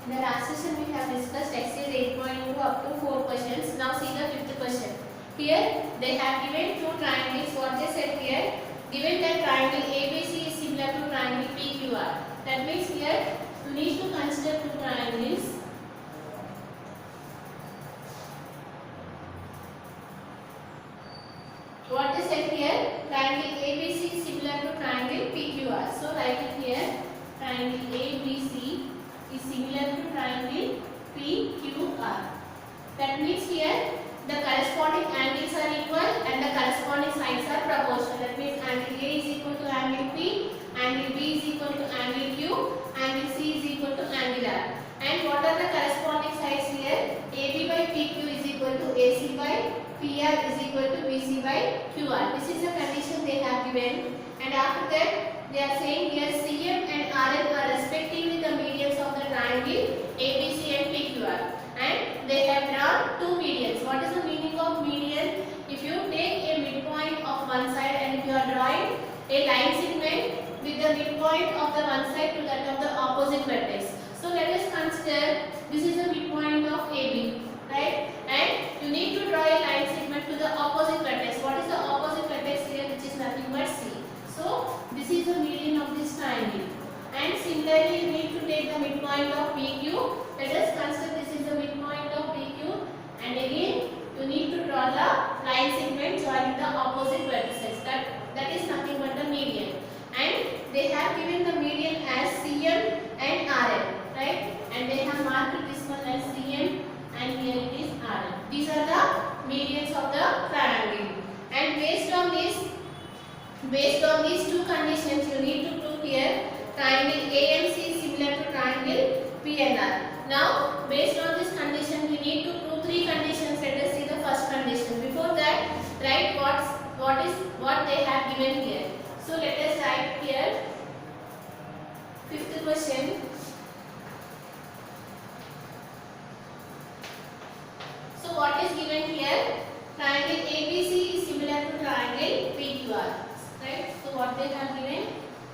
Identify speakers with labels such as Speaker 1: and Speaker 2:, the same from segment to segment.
Speaker 1: In the last session we have discussed exercise 8.2 up to 4 questions. Now see the fifth question. Here they have given two triangles. What they said here, given that triangle ABC is similar to triangle PQR. That means here you need to consider two triangles. What they said here, triangle ABC is similar to triangle PQR. So write it here, triangle ABC is similar to triangle PQR. That means here the corresponding angles are equal and the corresponding sides are proportional. That means angle A is equal to angle P, angle B is equal to angle Q, angle C is equal to angle R. And what are the corresponding sides here? AB by PQ is equal to AC by PR is equal to BC by QR. This is the condition they have given. And after that, they are saying here CM and RN are respectively the medians of the triangle ABC and PQR. And they have drawn two medians. What is the meaning of median? If you take a midpoint of one side and if you are drawing a line segment with the midpoint of the one side to that of the opposite vertex. So let us consider this is the midpoint of AB, right? And you need to draw a line segment to the opposite vertex. What is the opposite vertex here, which is nothing but C? So this is the median of this triangle. And similarly, you need to take the midpoint of PQ. Let us consider this is the midpoint of PQ. And again, you need to draw the line segment joining the opposite vertices. That is nothing but the median. And they have given the median as CM and RN, right? And they have marked this one as CM and here it is RN. These are the medians of the triangle. And based on these two conditions, you need to prove here triangle AMC is similar to triangle PNR. Now, based on this condition, we need to prove three conditions. Let us see the first condition. Before that, write what they have given here. So let us write here fifth question. So what is given here? Triangle ABC is similar to triangle PQR. Right? So what they have given?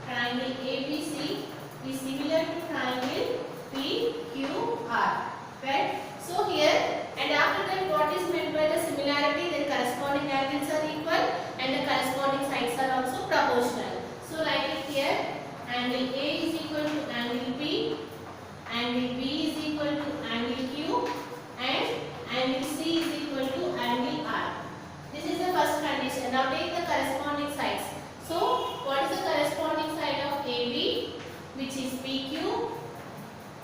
Speaker 1: Triangle ABC is similar to triangle PQR. Right? So here and after that, what is meant by the similarity? The corresponding angles are equal and the corresponding sides are also proportional. So write it here. Angle A is equal to angle B, angle B is equal to angle Q, and angle C is equal to angle R. This is the first condition. Now take the corresponding sides. So what is the corresponding side of AB, which is PQ,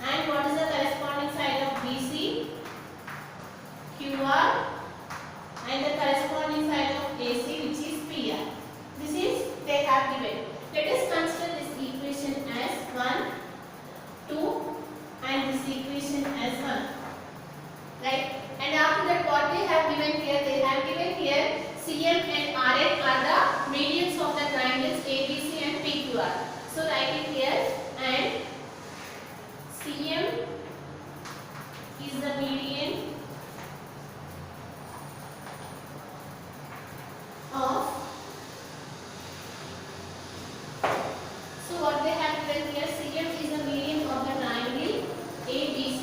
Speaker 1: and what is the corresponding side of BC, QR, and the corresponding side of AC, which is PR. This is they have given. Let us consider this equation as 1, 2 and this equation as 1. Right? And after that, what they have given here? They have given here CM and RN are the medians of the triangles ABC and PQR. So write it here, and CM is the median of. So what they have given here, CM is the median of the triangle ABC.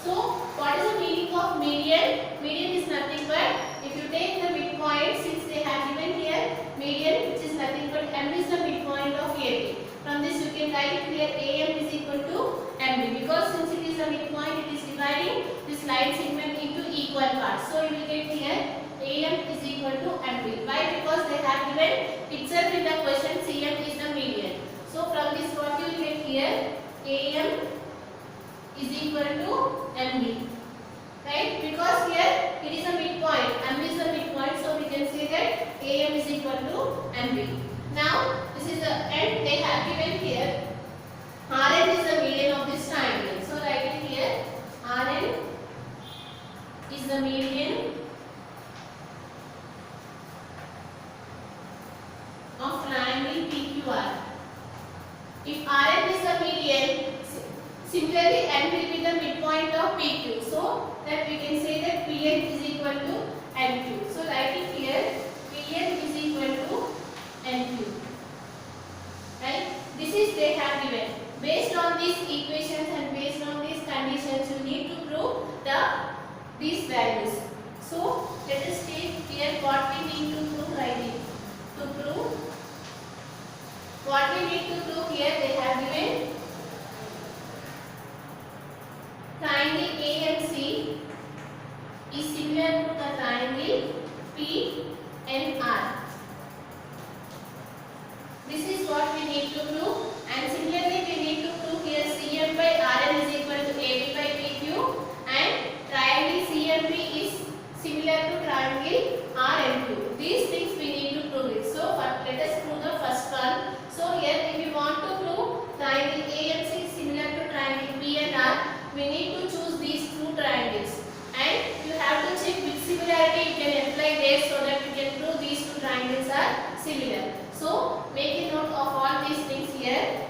Speaker 1: So what is the meaning of median? Median is nothing but if you take the midpoint, since they have given here median, which is nothing but M is the midpoint of AB. From this you can write here AM is equal to MB, because since it is a midpoint, it is dividing this line segment into equal parts. So you will get here AM is equal to MB. Why? Because they have given itself in the question CM is the median. So from this what you will get here AM is equal to MB. Right? Because here it is a midpoint. MB is the midpoint. So we can say that AM is equal to MB. Now this is the end they have given here. RN is the median of this triangle. So write it here. RN is the median of triangle PQR. If RN is the median, similarly N will be the midpoint of PQ. So that we can say that PN is equal to NQ. So write it here. PN is equal to NQ. Right? This is they have given. Based on these equations and based on these these values. So let us take here what we need to prove right here. To prove what we need to prove here, they have given triangle AMC is similar to the triangle PNR. This is what we need to prove, and similarly we need to prove here CM by RN is equal to AB by PQ, and triangle CMP is similar to triangle RNQ. These things we need to prove it. So let us prove the first one. So here if you want to prove triangle AMC is similar to triangle PNR, we need to choose these two triangles, and you have to check which similarity you can apply there so that you can prove these two triangles are similar. So make a note of all these things here.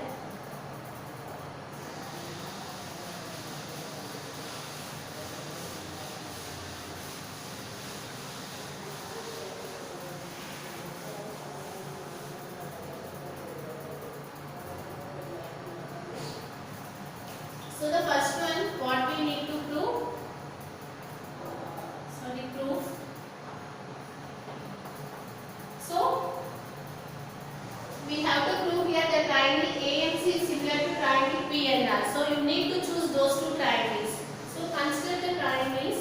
Speaker 1: So the first one, what we need to prove? Proof. So we have to prove here that triangle AMC is similar to triangle PNR. So you need to choose those two triangles. So consider the triangles.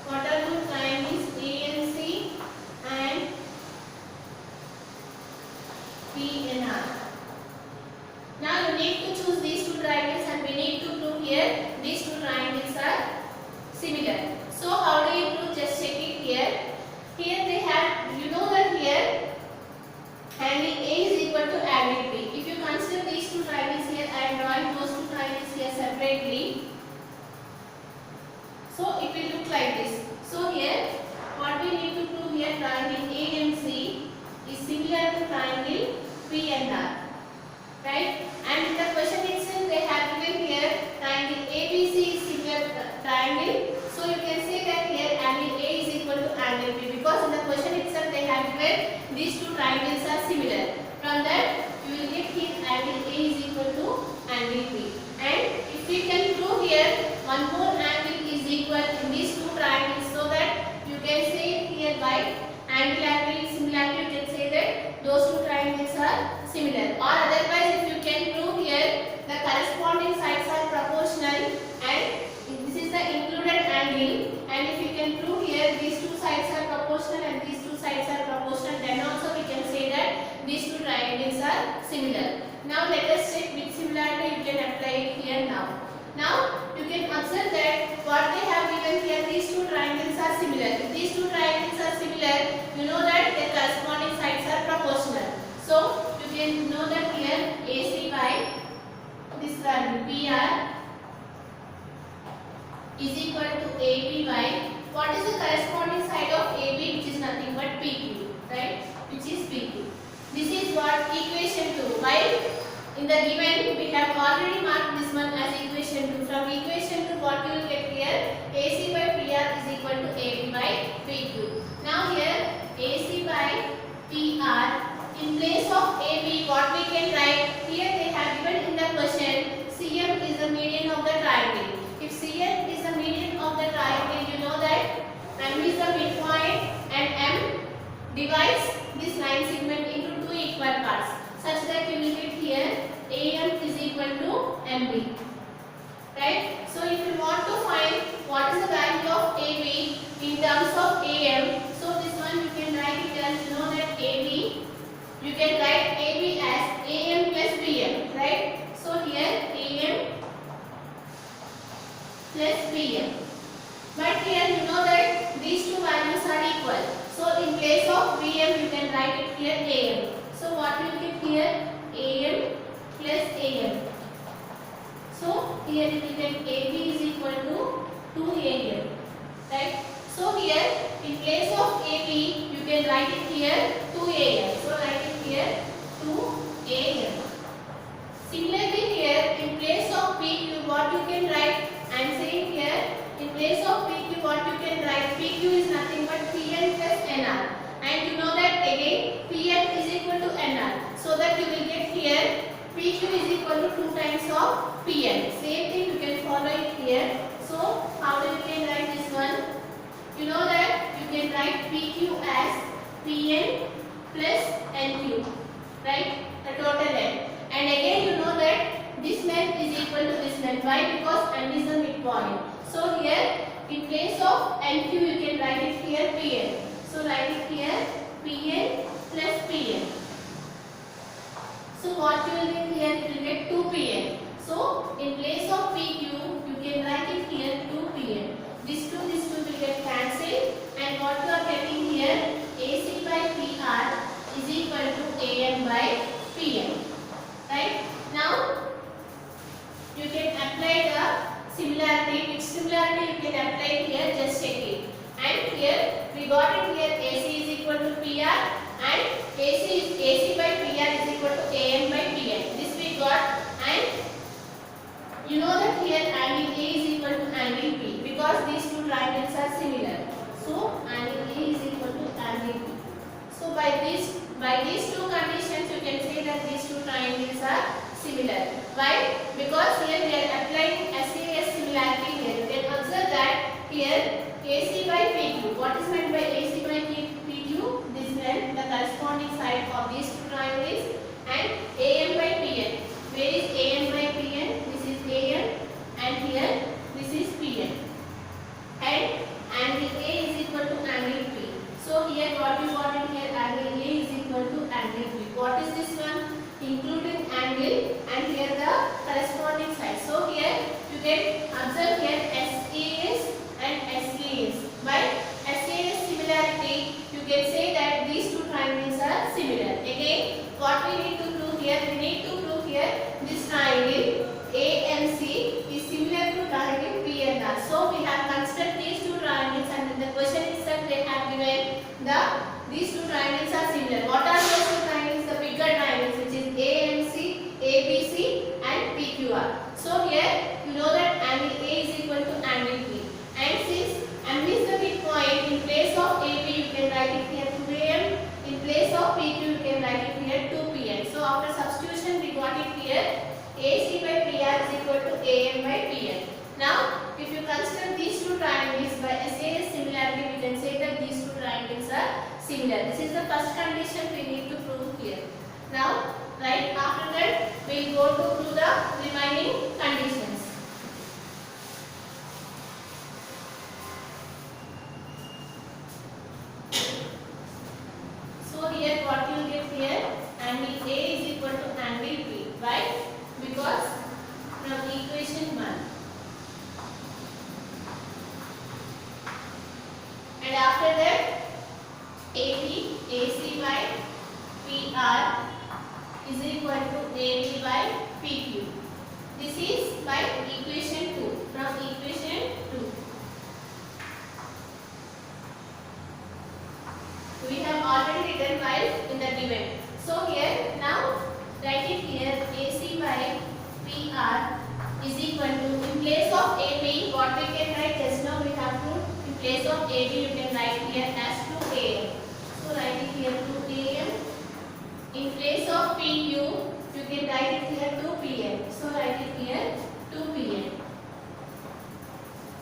Speaker 1: What are the triangles AMC and PNR? Now you need to choose these two triangles, and we need to prove here these two triangles are similar. So how do you prove? Just check it here. Here they have, you know that here angle A is equal to angle B. If you consider these two triangles here, I am drawing those two triangles here separately. So it will look like this. So here what we need to prove here, triangle AMC is similar to triangle PNR, right? And in the question itself they have given here triangle ABC is similar to triangle. So you can say that here angle A is equal to angle B, because in the question itself they have given these two triangles are similar. From that you will get here angle A is equal to angle B. And if we can prove here one more angle is equal in these two triangles, so that you can say here by angle similarity, you can say that those two triangles are similar. Or otherwise, if you can prove here the corresponding sides are proportional, and this is the included angle, and if you can prove here these two sides are proportional and these two sides are proportional, then also we can say that these two triangles are similar. Now let us check which similarity you can apply it here now. Now you can observe that what they have given here, these two triangles are similar. If these two triangles are similar, you know that their corresponding sides are proportional. So you can know that here AC by this value PR is equal to AB by what is the corresponding side of AB, which is nothing but PQ, right? Which is PQ. This is what equation 2. While in the given we have already marked this one as equation 2. From equation 2 what you will get here, AC by PR is equal to AB by PQ. Now here AC by PR, in place of AB what we can write, here they have given in the question CM is the median of the triangle. If CM is the median of the triangle, you know that M is the midpoint and M divides this line segment into two equal parts, such that you will get here AM is equal to MB, right? So if you want to find what is the value of AB in terms of AM, so this one you can write it as, you know that AB, you can write AB as AM plus BM, right? So here AM plus BM. But here you know that these two values are equal. So in place of BM you can write it here AM. So what will get here? AM plus AM. So here you will get AB is equal to 2AM, right? So here in place of AB you can write it here 2AM. So write it here 2AM. Similarly here in place of PQ what you can write, I am saying here in place of PQ what you can write, PQ is nothing but PN plus NR, and you know that again PN is equal to PNR. So that you will get here PQ is equal to 2 times of PN. Same thing you can follow it here. So how do you can write this one? You know that you can write PQ as PN plus NQ, right? The total length. And again you know that this length is equal to this length. Why? Because N is the midpoint. So here in place of NQ you can write it here PN. So write it here PN plus PN. So what you will get here? You will get 2 PN. So in place of PQ you can write it here 2 PN. This 2 will get cancelled, and what you are getting here AC by PR is equal to AM by PN. Right? Now you can apply the similarity. Which similarity you can apply here? Just check it. And here we got it here AC is equal to PR and AC by PR is equal to AM by PN. This we got, and you know that here angle A is equal to angle B because these two triangles are similar. So angle A is equal to angle B. So by these two conditions you can say that these two triangles are similar. Why? Because here we are applying SAS similarity here. You can observe that here AC by PQ. What is meant by AC by PQ? This length, the corresponding side of these two triangles, and AM by PN. Where is AM by PN? This is AM, and here this is PN. And angle A is equal to angle P. So here what you got in here, angle A is equal to angle P. What is this one? Including angle, and here the corresponding side. So here you can observe here SAS and SKS. By SAS similarity, you can say that these two triangles are similar. Again, what we need to prove here? We need to prove here this triangle AMC is similar to triangle PNR. So we have considered these two triangles, and in the question itself they have given these two triangles are similar. What are those two triangles? The bigger triangles, which is AMC, ABC, and PQR. So here you know that angle A is equal to angle B. And since M is the midpoint, in place of AB you can write it here 2AM, in place of PQ you can write it here 2PN. So after substitution we got it here AC by PR is equal to AM by PN. Now if you consider these two triangles by SAS similarity, we can say that these two triangles are similar. This is the first condition we need to prove here. Now right after that we will go to prove the remaining conditions. So here what you will get here, angle A is equal to angle B. Why? Because from equation 1. And after that AC by PR is equal to AB by PQ. This is by equation 2. From equation 2. We have already written while in the given. So here now write it here AC by PR is equal to, in place of AB what we can write, just now we have to, in place of AB you can write here as 2AM. So write it here 2AM. In place of PQ you can write it here 2PN. So write it here 2PN.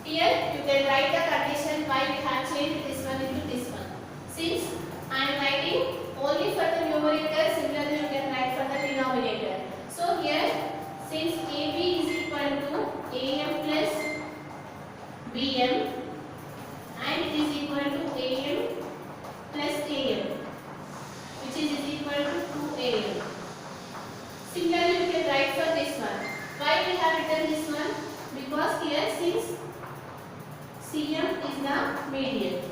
Speaker 1: Here you can write the condition why we have changed this one into this one. Since I am writing only for the numerator, similarly you can write for the denominator. So here since AB is equal to AM plus BM and it is equal to AM plus AM, which is equal to 2AM. Similarly you can write for this one. Why we have written this one? Because here since CM is the median.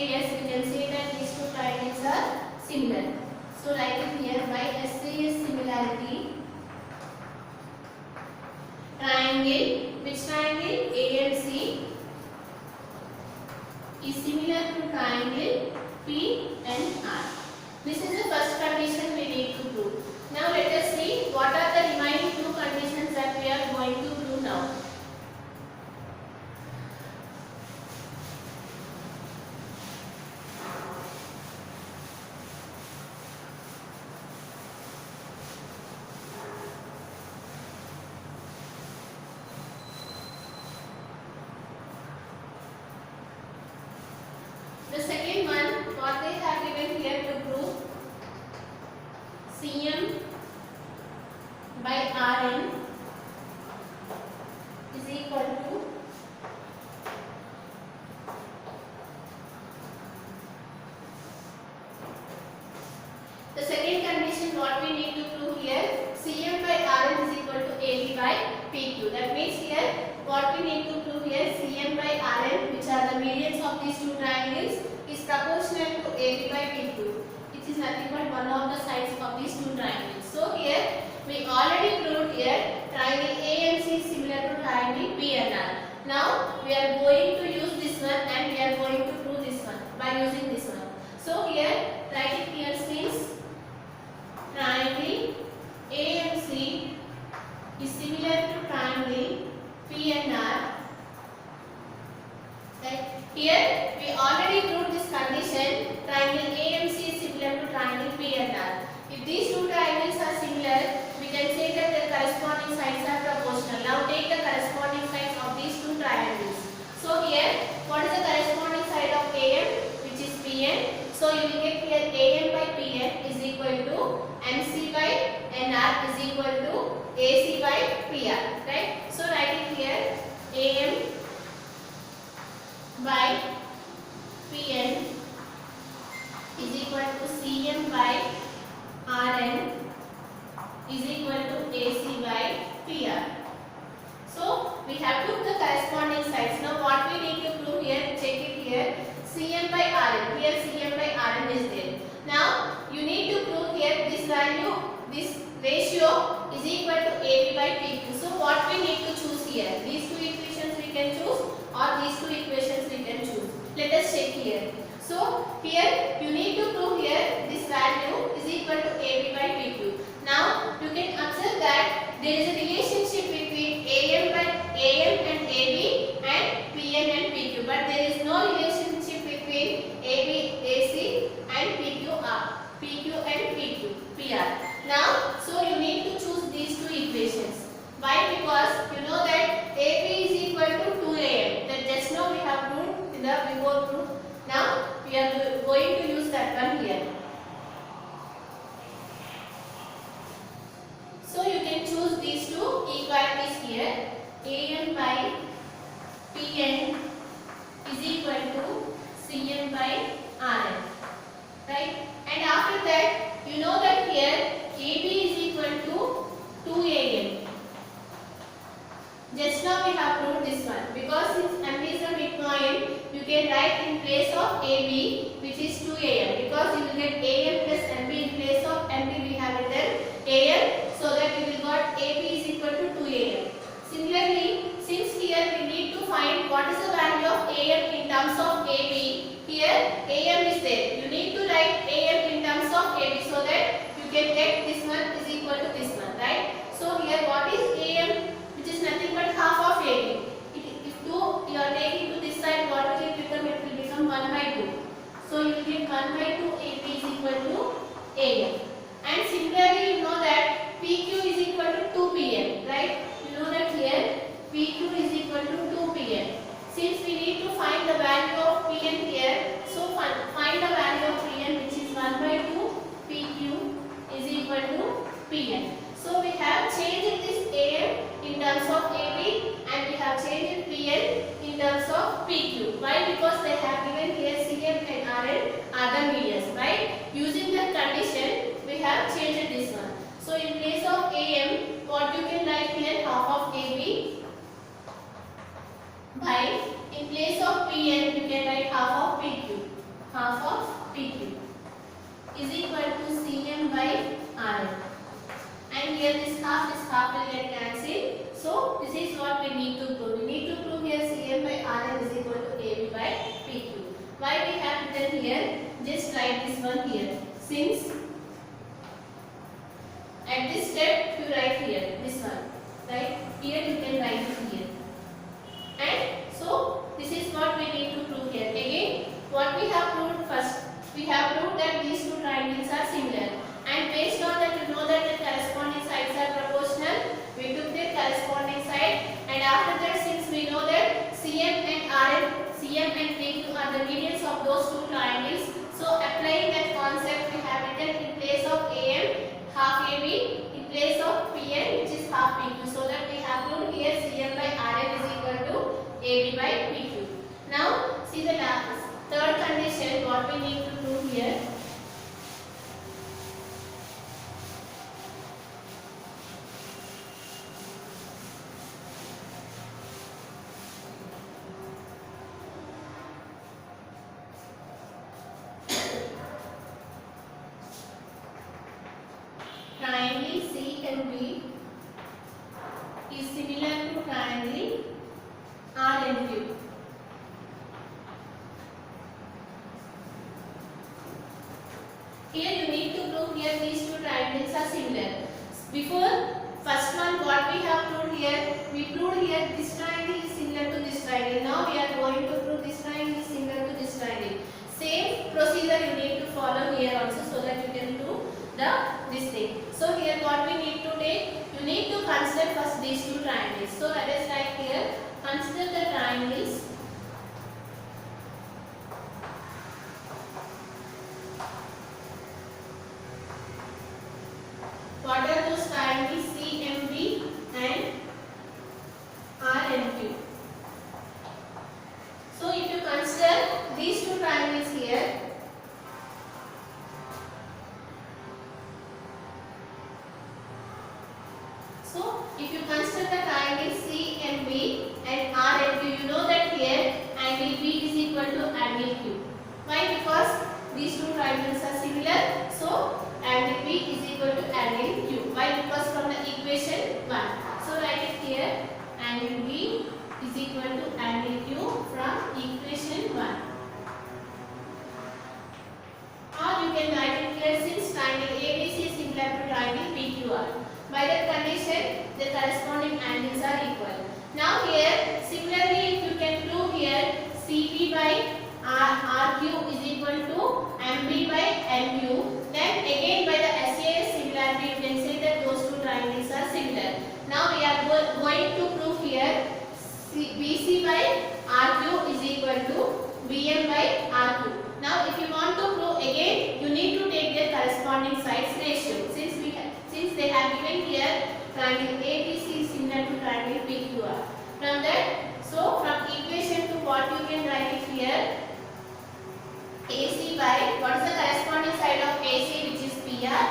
Speaker 1: SAS, we can say that these two triangles are similar. So write it here by SAS similarity. Triangle, which triangle? AMC is similar to triangle P and R. This is the first condition we need to prove. Now let us see what are the remaining two conditions that we are going to prove now. The second one, what they have given here to prove, CM by RN is equal to the second condition. What we need to prove here, CM by RN is equal to AB by PQ. That means here what we need to prove here, CM by RN, which are the medians of these two triangles, is proportional to AB by PQ, which is nothing but one of the sides of these two triangles. So here we already proved here triangle AMC is similar to triangle PNR. Now we are going to use this one and we are going to prove this one by using this one. So here write it here since triangle AMC is similar to triangle PNR. Right? Here we already proved this condition, triangle AMC is similar to triangle PNR. If these two triangles are similar, we can say that their corresponding sides are proportional. Now take the corresponding sides of these two triangles. So here, what is the corresponding side of AM, which is PN? So you will get here AM by PN is equal to MC by NR is equal to AC by PR. Right? So write it here, AM by Pn is equal to Cm by Rn is equal to AC by PR. So we have took the corresponding sides. Now what we need to prove here, check it here, Cm by Rn. Here Cm by Rn is there. Now you need to prove here this value, this ratio is equal to AB by PQ. So what we need to choose here? These two equations we can choose or these two equations we can choose. Let us check here. So here you need to prove here this value is equal to AB by PQ. Now you can observe that there is a relationship between AM and AB and PN and PQ, but there is no relationship between AB, AC and PQ and PR. Now so you need to choose these two equations. Why? Because you know that AB is equal to 2AM. That just now we have proved in the before proof. Now we are going to use that one here. So you can choose these two equalities here. AM by PN is equal to Cm by Rn. Right? And after that, you know that here AB is equal to 2AM. Just now we have proved this one. Because since M is a midpoint, you can write in place of AB, which is 2AM. Because you will get AM plus MB in place of MB, we have written AM, so that you will got AB is equal to 2AM. Similarly, since here we need to find what is the value of AM in terms of AB, here AM is there. You need to write AM in terms of AB so that you can get this one is equal to this one, right? So here what is AM? Which is nothing but half of AB. If 2 you are taking to this side, what will it become? It will become 1 by 2. So you will get 1 by 2 AB is equal to AM. And similarly, you know that PQ is equal to 2PM, right? You know that here PQ is equal to 2PM. Since we need to find the value of PN here, so find the value of PN, which is 1 by 2 PQ is equal to PN. So we have changed this AM in terms of AB and we have changed PN in terms of PQ. Why? Because they have given here Cm and Rn are the medians, right? Using that condition, we have changed this one. So in place of AM, what you can write here, half of AB by, in place of PN, you can write half of PQ. half of PQ is equal to CM by RL. And here this half will get cancelled. So this is what we need to prove. We need to prove here CM by RL is equal to AB by PQ. Why we have written here? Just write this one here. Since at this step you write here this one, right? Here you can write it here. And so this is what we need to prove here. Again, what we have proved first, we have proved that these two triangles are similar. And based on that, you know that the corresponding sides are proportional. We took their corresponding side, and after that, since we know that CM and PQ are the medians of those two triangles, so applying that concept, we have written in place of AM half AB, in place of PN which is half PQ. So that we have proved here CM by RL is equal to AB by PQ. Now see the last third condition what we need to prove here. Triangle C and B is similar to triangle R and Q. Here you need to prove here these two triangles are similar. Before first one what we have proved here, we proved here this triangle is similar to this triangle. Now we are going to prove this triangle is similar to this triangle. Same procedure you need to follow here also so that you can do this thing. So here what we need to take, you need to consider first these two triangles. So let us write here, consider the triangles what are those triangles CMB and RNQ. So if you consider these two triangles here, so if you consider the triangle CMB and RNQ, you know that here angle B is equal to angle Q. Why? Because these two triangles are similar, so angle B is equal to angle Q. Why? Because from the equation 1. So write it here, angle B is equal to angle Q from equation 1. Or you can write it here, since triangle ABC is similar to triangle PQR. By that condition, the corresponding angles are equal. Now here, similarly, if you can prove here CB by RQ is equal to MB by NQ, then again by the SAS similarity you can say that those two triangles are similar. Now we are going to prove here BC by RQ is equal to BM by RQ. Now if you want to prove again, you need to take their corresponding sides ratio. Since they have given here triangle ABC is similar to triangle PQR. From that, so from equation to what you can write it here, AC by, what is the corresponding side of AC which is PR,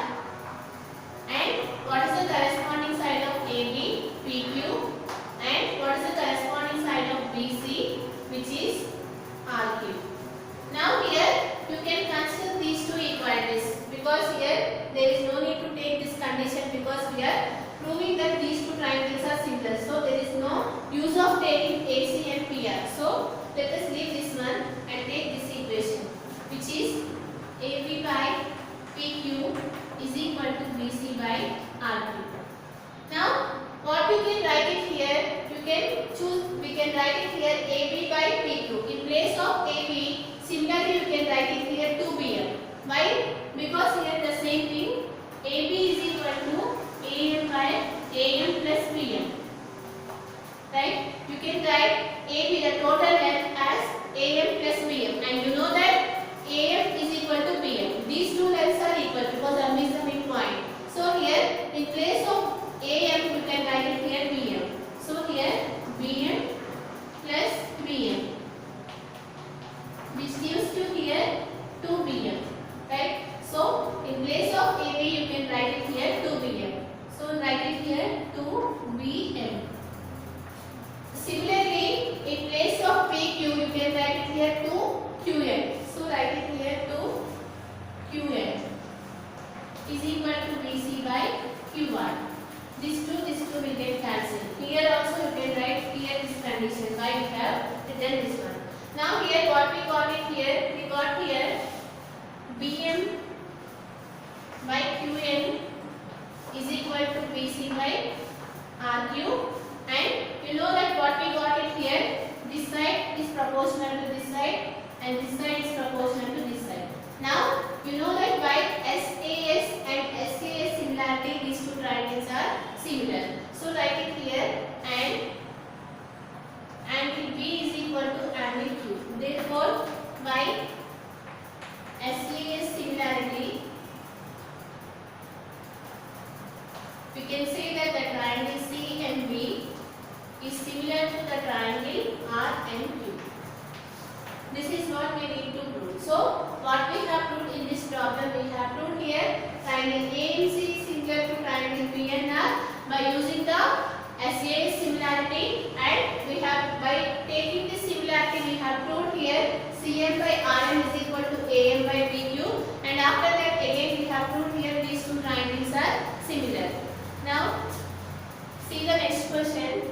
Speaker 1: and what is the corresponding side of AB, PQ, and what is the corresponding side of BC which is RQ. Now here you can consider these two equalities, because here there is no need to take this condition because we are proving that these two triangles are similar. So there is no use of taking AC and PR. So let us leave this one and take this equation, which is AB by PQ is equal to BC by RQ. Now what you can write it here, you can choose, we can write it here AB by PQ. In place of AB, similarly you can write it here 2BM. Why? Because here the same thing, AB is equal to AM by AM plus BM. Right? You can write AB, the total length, as AM plus BM, and you know that AM is equal to BM. These two lengths are equal because M is the midpoint. So here in place of AM you can write it here BM. So here BM plus BM, which gives you here 2BM. Right? So in place of AB you can write it here 2BM. So write it here 2BM. Similarly, in place of PQ you can write it here 2QM. So write it here is equal to BC by QR. This two will get cancelled. Here also you can write here this condition why we have written this one. Now here what we got it here? We got here BM by QN is equal to BC by RQ, and you know that what we got it here, this side is proportional to this side and this side is proportional to this side. Now you know that by SAS and SAS similarity these two triangles are similar. So write it here, and angle B is equal to angle Q. Therefore by SAS similarity we can say that the triangle C and B is similar to the triangle R and Q. This is what we need to prove. So what we have proved in this problem, we have proved here triangle A and C is similar to triangle B and R by using the SAS similarity, and we have by taking this similarity we have proved here CM by RM is equal to AM by BQ, and after that again we have proved here these two triangles are similar. Now see the next question.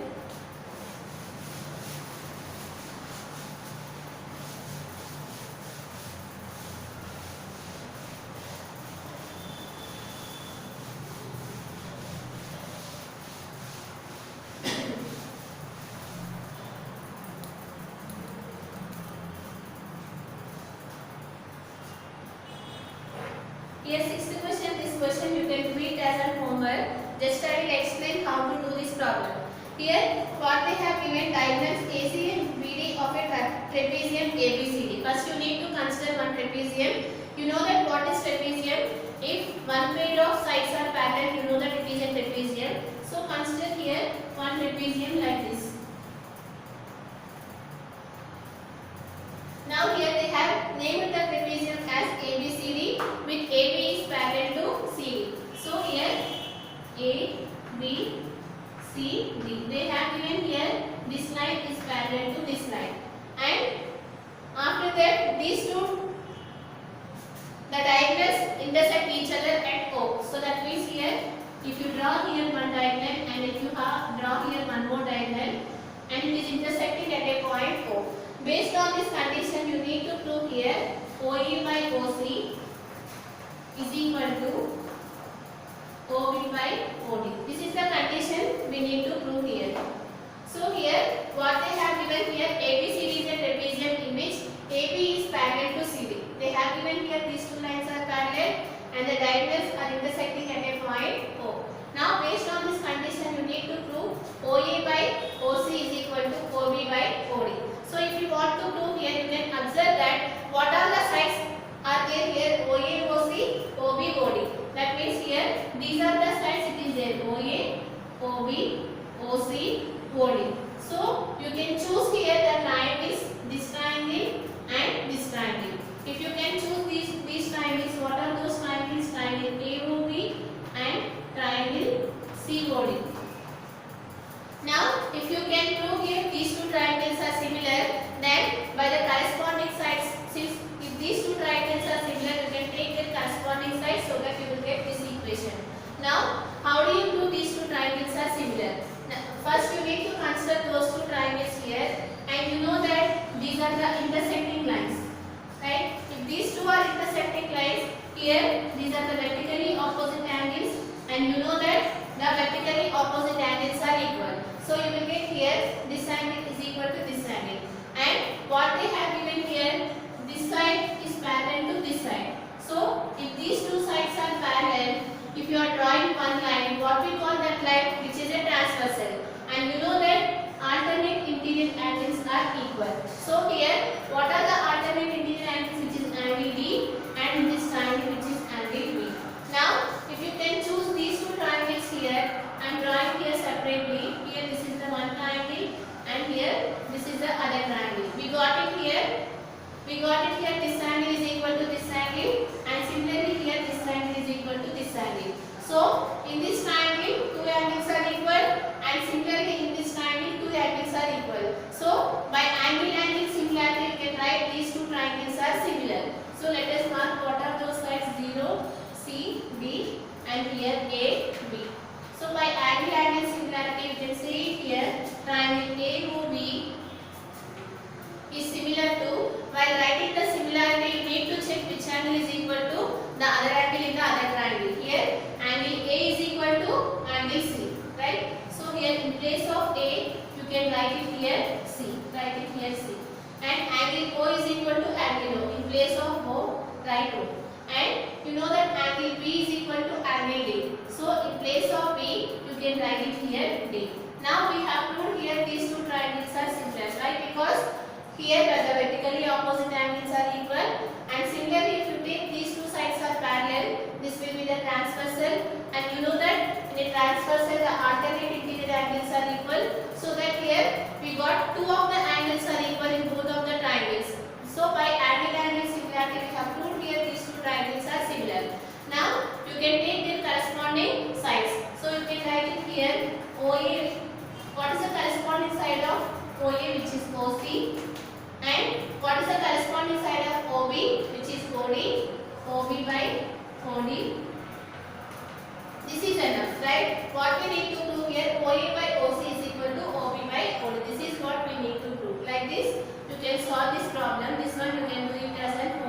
Speaker 1: Here sixth question, this question you can do it as a homework. Just I will explain how to do this problem. Here what they have given diagrams AC and BD of a trapezium ABCD. First you need to consider one trapezium. You know that what is trapezium? If one pair of sides are parallel, you know that it is a trapezium. So consider here one trapezium like this. Now here they have named the trapezium as ABCD with AB is parallel to CD. So here A, B, C, D. They have given here this line is parallel to this line, and after that these two the diagonals intersect each other at O. So that means here if you draw here one diagonal and if you draw here one more diagonal and it is intersecting at a point O. Based on this condition you need to prove here OE by OC is equal to OB by OD. This is the condition we need to prove here. So here what they have given here ABCD is a trapezium in which AB is parallel to CD. They have given here these two lines are parallel and the diagonals are intersecting at a point O. Now based on this condition you need to prove OA by OC is equal to OB by OD. So if you want to prove here you can observe that what are the sides are there here OA, OC, OB, OD. That means here these are the sides it is there OA, OB, OC, OD. So you can choose here the line is this triangle and this triangle. If you can choose these triangles, what are those triangles? Triangle AOB and triangle COD. Now if you can prove here these two triangles are similar, then by the corresponding sides, since if these two triangles are similar you can take their corresponding sides so that you will get this equation. Now how do you prove these two triangles are similar? Now, first you need to consider those two triangles here, and you know that these are the intersecting lines, right? If these two are intersecting lines, here these are the vertically opposite angles, and you know that the vertically opposite angles are equal. So you will get here this angle is equal to this angle, and what they have given here this side is parallel to this side. So if these two sides are parallel, if you are drawing one line, what we call that line, which is a transversal, and you know that alternate interior angles are equal. So here what are the alternate interior angles, which is angle D, and this triangle which is angle B. Now if you can choose these two triangles here, I am drawing here separately. Here this is the one triangle and here this is the other triangle. We got it here. This angle is equal to this angle, and similarly here this angle is equal to this angle. So in this triangle two angles are equal, and similarly in this triangle two angles are equal. So by angle similarity you can write these two triangles are similar. and here AB. So by angle similarity you can see it here, triangle AOB is similar to, while writing the similarity you need to check which angle is equal to the other angle in the other triangle. Here angle A is equal to angle C, right? So here in place of A you can write it here C, write it here C, and angle O is equal to angle O. In place of O write O, and you know that angle B is equal to angle D, so in place of B you can write it here D. Now we have proved here these two triangles are similar, right? Because here the vertically opposite angles are equal, and similarly if you take these two sides are parallel, this will be the transversal, and you know that in a transversal the alternate interior angles are equal, so that here we got two of the angles are equal in both of the triangles. So by angle similarity we have proved here these two triangles are similar. Now you can take their corresponding sides. So you can write it here OA. What is the corresponding side of OA, which is OC? And what is the corresponding side of OB, which is OD? OB by OD. This is enough, right? What we need to prove here, OA by OC is equal to OB by OD. This is what we need to prove. Like this, you can solve this problem. This one you can do it as an